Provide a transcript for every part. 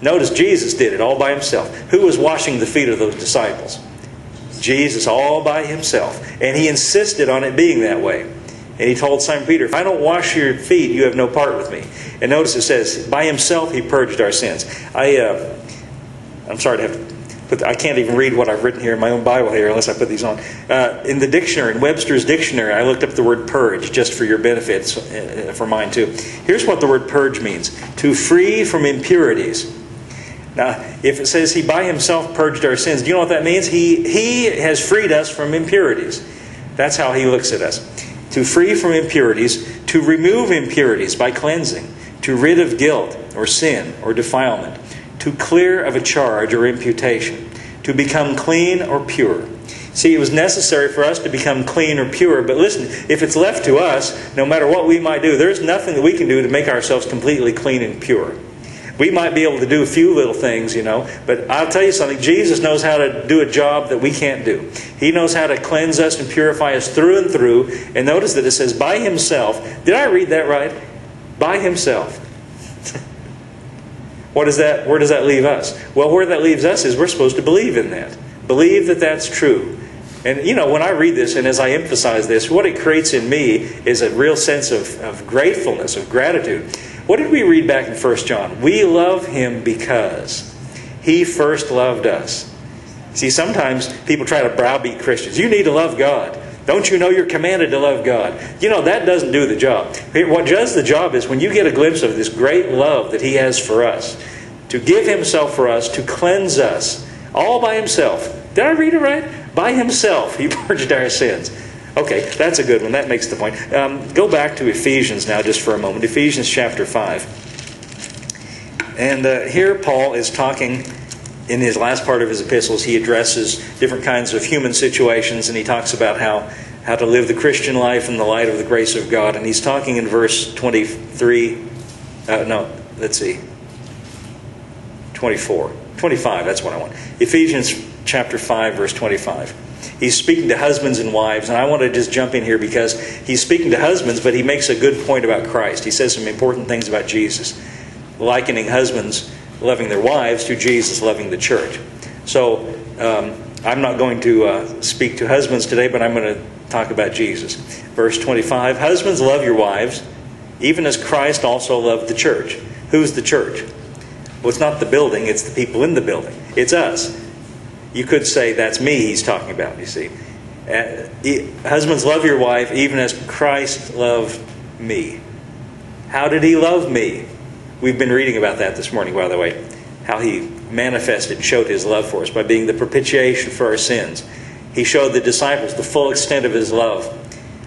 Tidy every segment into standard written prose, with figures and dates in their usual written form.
Notice Jesus did it all by himself. Who was washing the feet of those disciples? Jesus, all by himself. And he insisted on it being that way. And he told Simon Peter, if I don't wash your feet, you have no part with me. And notice it says, by himself he purged our sins. I'm sorry to have to put, I can't even read what I've written here in my own Bible here unless I put these on. In the dictionary, in Webster's dictionary, I looked up the word purge just for your benefits, for mine too. Here's what the word purge means. To free from impurities. Now, if it says he by himself purged our sins, do you know what that means? He has freed us from impurities. That's how he looks at us. To free from impurities, to remove impurities by cleansing, to rid of guilt or sin or defilement, to clear of a charge or imputation, to become clean or pure. See, it was necessary for us to become clean or pure, but listen, if it's left to us, no matter what we might do, there's nothing that we can do to make ourselves completely clean and pure. We might be able to do a few little things, but I'll tell you something. Jesus knows how to do a job that we can't do. He knows how to cleanse us and purify us through and through. And notice that it says, by himself. Did I read that right? By himself. Where does that leave us? Well, where that leaves us is we're supposed to believe in that. Believe that that's true. And, when I read this and as I emphasize this, what it creates in me is a real sense of gratefulness, of gratitude. What did we read back in 1 John? We love him because he first loved us. See, sometimes people try to browbeat Christians. You need to love God. Don't you know you're commanded to love God? That doesn't do the job. What does the job is when you get a glimpse of this great love that he has for us, to give himself for us, to cleanse us, all by himself. Did I read it right? By himself, he purged our sins. Okay, that's a good one. That makes the point. Go back to Ephesians now just for a moment. Ephesians chapter 5. And here Paul is talking, in his last part of his epistles, he addresses different kinds of human situations, and he talks about how to live the Christian life in the light of the grace of God. And he's talking in verse 23, 24. 25, that's what I want. Ephesians chapter 5, verse 25. He's speaking to husbands and wives, and I want to just jump in here because he's speaking to husbands, but he makes a good point about Christ. He says some important things about Jesus, likening husbands loving their wives to Jesus loving the church. So I'm not going to speak to husbands today, but I'm going to talk about Jesus. Verse 25, husbands, love your wives, even as Christ also loved the church. Who's the church? Well, it's not the building, it's the people in the building. It's us. You could say that's me he's talking about, you see. Husbands, love your wife even as Christ loved me. How did he love me? We've been reading about that this morning, by the way. How he manifested and showed his love for us by being the propitiation for our sins. He showed the disciples the full extent of his love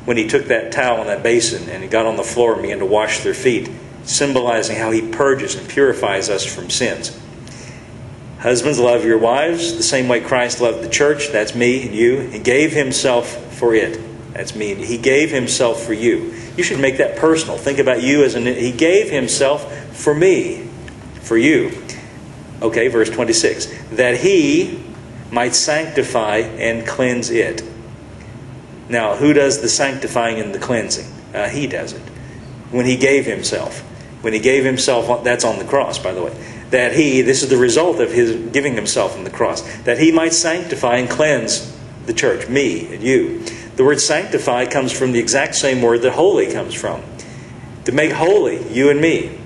when he took that towel and that basin and he got on the floor and began to wash their feet, symbolizing how he purges and purifies us from sins. Husbands, love your wives the same way Christ loved the church. That's me and you. He gave himself for it. That's me. He gave himself for you. You should make that personal. Think about you as he gave himself for me, for you. Okay, verse 26. That he might sanctify and cleanse it. Now, who does the sanctifying and the cleansing? He does it. When he gave himself. When he gave himself, that's on the cross, by the way. That this is the result of his giving himself on the cross. That he might sanctify and cleanse the church, me and you. The word sanctify comes from the exact same word that holy comes from. To make holy, you and me.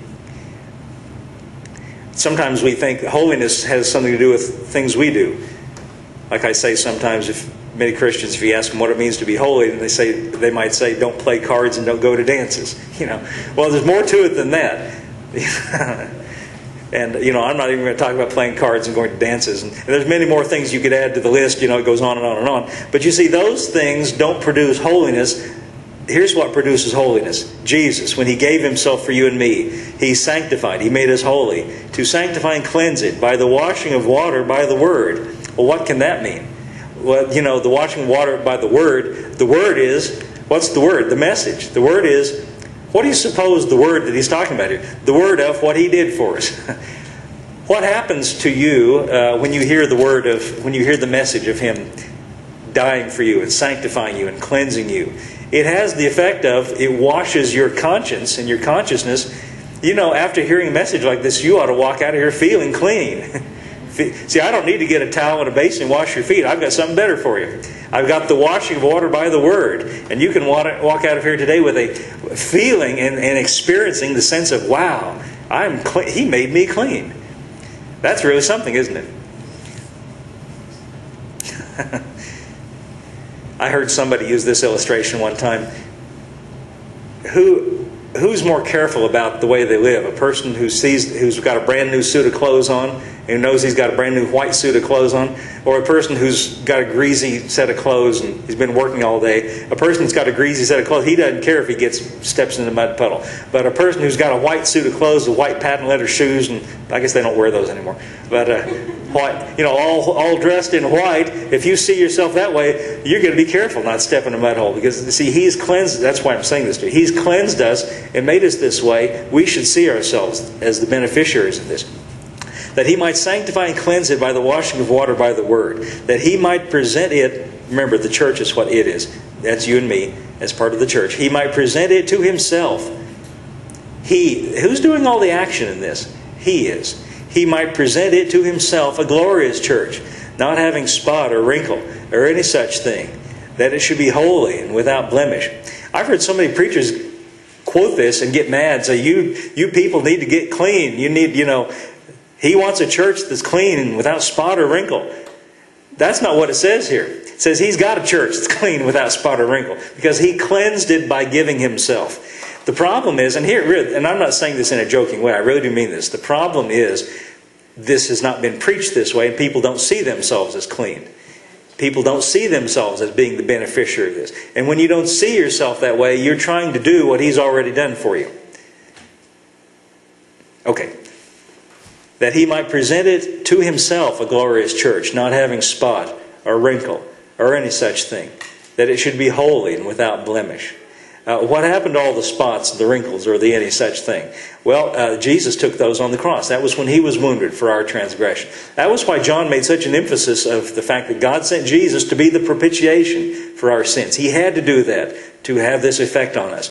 Sometimes we think holiness has something to do with things we do. Like I say sometimes, many Christians, if you ask them what it means to be holy, they might say, don't play cards and don't go to dances. Well, there's more to it than that. And, I'm not even going to talk about playing cards and going to dances. And there's many more things you could add to the list. It goes on and on and on. But you see, those things don't produce holiness. Here's what produces holiness. Jesus, when he gave himself for you and me, he sanctified. He made us holy. To sanctify and cleanse it by the washing of water by the word. Well, what can that mean? Well, the washing of water by the word is, what's the word? The message. The word is, what do you suppose the word that he's talking about here? The word of what he did for us. What happens to you when you hear the message of him dying for you and sanctifying you and cleansing you? It has the effect of, it washes your conscience and your consciousness You know, after hearing a message like this, you ought to walk out of here feeling clean. See, I don't need to get a towel and a basin and wash your feet. I've got something better for you. I've got the washing of water by the Word. And you can walk out of here today with a feeling and experiencing the sense of, wow, I'm clean. He made me clean. That's really something, isn't it? I heard somebody use this illustration one time. Who's more careful about the way they live? A person who's got a brand new suit of clothes on and knows he's got a brand new white suit of clothes on, or a person who's got a greasy set of clothes and he's been working all day? A person who's got a greasy set of clothes, he doesn't care if he steps in the mud puddle. But a person who's got a white suit of clothes with white patent leather shoes, and I guess they don't wear those anymore, but white, all dressed in white, if you see yourself that way, you're going to be careful not to step in a mud hole, because see, He's cleansed. That's why I'm saying this to you. He's cleansed us and made us this way. We should see ourselves as the beneficiaries of this. That He might sanctify and cleanse it by the washing of water by the Word. That He might present it. Remember, the church is what it is. That's you and me as part of the church. He might present it to Himself. Who's doing all the action in this? He is. He might present it to Himself, a glorious church, not having spot or wrinkle or any such thing, that it should be holy and without blemish. I've heard so many preachers quote this and get mad, say, you people need to get clean. You need, He wants a church that's clean and without spot or wrinkle. That's not what it says here. It says He's got a church that's clean without spot or wrinkle, because He cleansed it by giving Himself. The problem is, and I'm not saying this in a joking way, I really do mean this. The problem is, this has not been preached this way, and people don't see themselves as clean. People don't see themselves as being the beneficiary of this. And when you don't see yourself that way, you're trying to do what He's already done for you. Okay. That He might present it to Himself, a glorious church, not having spot or wrinkle or any such thing. That it should be holy and without blemish. What happened to all the spots, the wrinkles, or the any such thing? Well, Jesus took those on the cross. That was when He was wounded for our transgression. That was why John made such an emphasis of the fact that God sent Jesus to be the propitiation for our sins. He had to do that to have this effect on us.